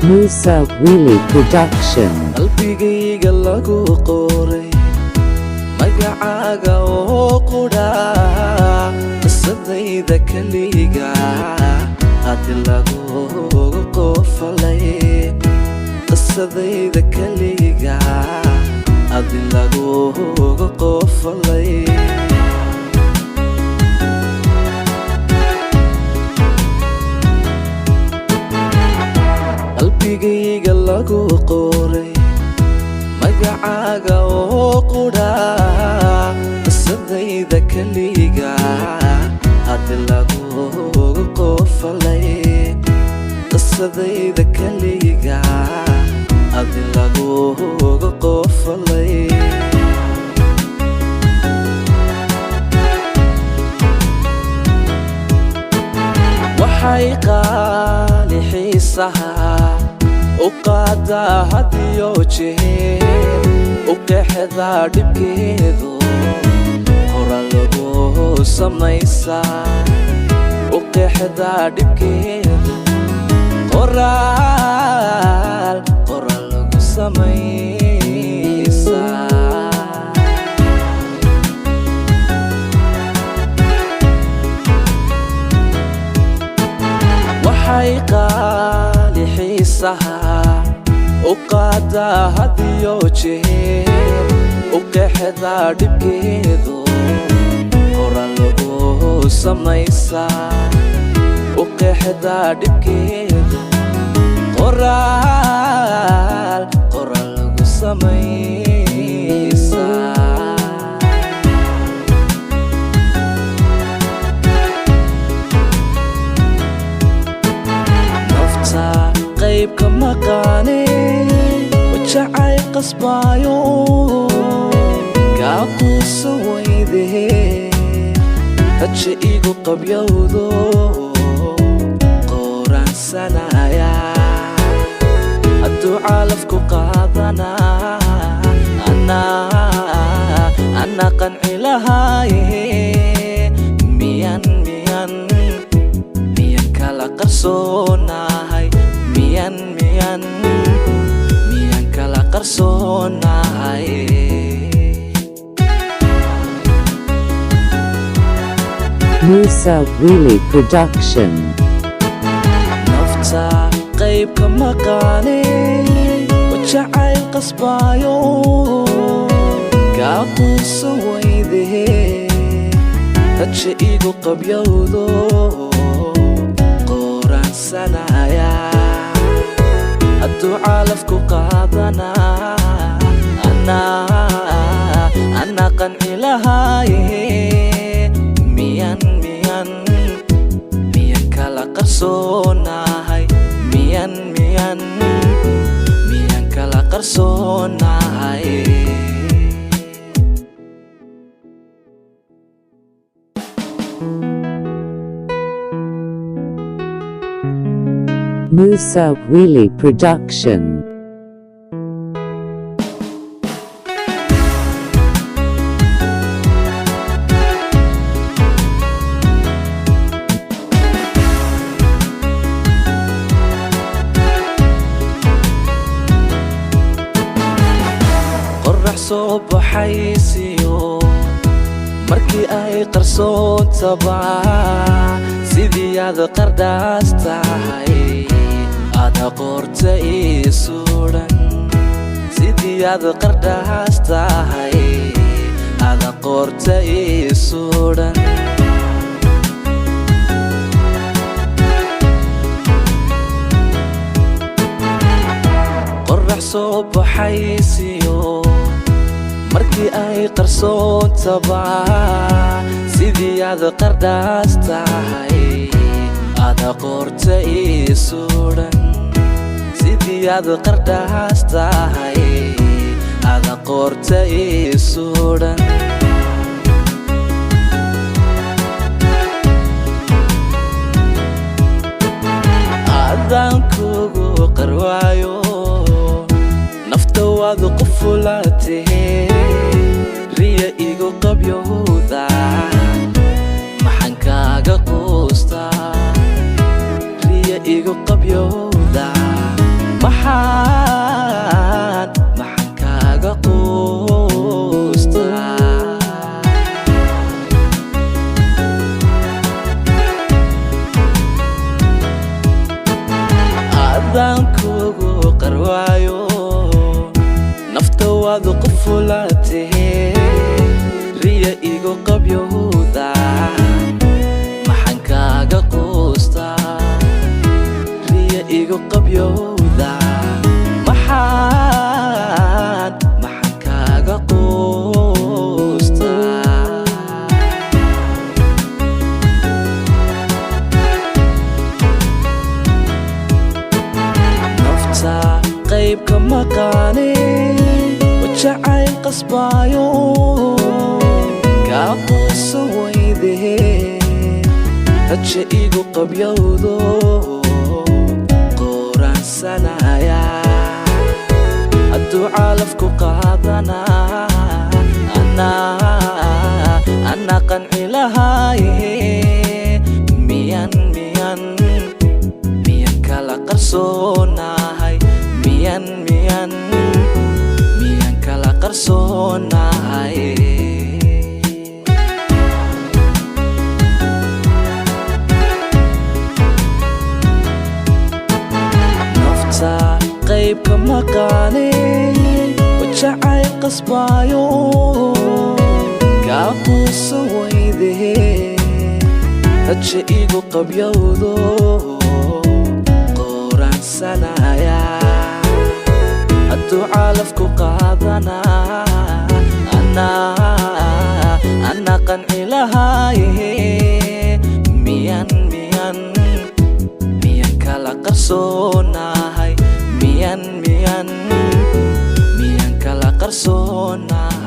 Musa Willy Production. qalbigayga lagu qoray magacaaga oo qudha qisadayda kaliga hadi lagu qofalay qisadayda kaliga hadi lagu qofalay qalbigayga lagu qoray magacaaga oo qudha qisadayda kaliga hadi lagu qofalay qisadayda kaliga hadi lagu qofalay waxay qaali xiisaha uqaada hadiyo jeer uqeexda dhibkeedu hora lagu samaysaa uqeexda dhibkeedu qoraal lagu samaysaa waxay qaali xiisaha uqaada hadiyo jeer uqeexda dhibkeedu hora lagu samaysaa uqeexda dhibkeedu qoraal lagu samaysaa qaybka maqaane wajacay qasbaayo kaaquusa weydee haja igu qabyowdo qoraansanaya hadduu calafku qaadanaa anaa qanci lahaaye miyan kala qarsoonahay miyan kala qarsoonahay Musa Willy Production. nafta qaybka maqaane wajacay qasbaayo kaaquusa weydee haja igu qabyowdo qoraansanaya hadduu calafku qaadanaa anaa qanci lahaaye miyan kala qarsoonahay miyan kala qarsoonahay Musa Willy Production. qorax soo baxaysiyo markii ay qarsoontaba sidii aad qardhaas tahay ada qorta ii suudhan sidii aad qardhaas tahay ada qorta ii suudhan qorax soo baxaysiyo markii ay qarsoontaba sidii aad qardhaas tahay ada qorta ii suudhan sidii aad qardhaas tahay ada qorta ii suudhan haddaan kugu qarwaayo nafta waad qufulaatee riya igu qabyowda maxaan kaaga quustaa riya igu qabyowda qufulaatee riya igu qabyowda maxaan kaaga quustaa riya igu qabyowda maxaan kaaga quustaa nafta qaybka maqaane wajacayl qasbaayo kaa quusan weydee raja igu qabyowdo qoraansanaya hadduu calafku qaadanaa anaa qanci lahaaye miyan kala qarsoonahay miyan kala qarsoonahay nafta qaybka maqaane wajacayl qasbaayo kaa quusan weydee raja igu qabyowdo qoraansanaya hadduu calafku qaadanaa anaa qanci lahaaye miyan kala qarsoonahay miyan kala qarsoonahay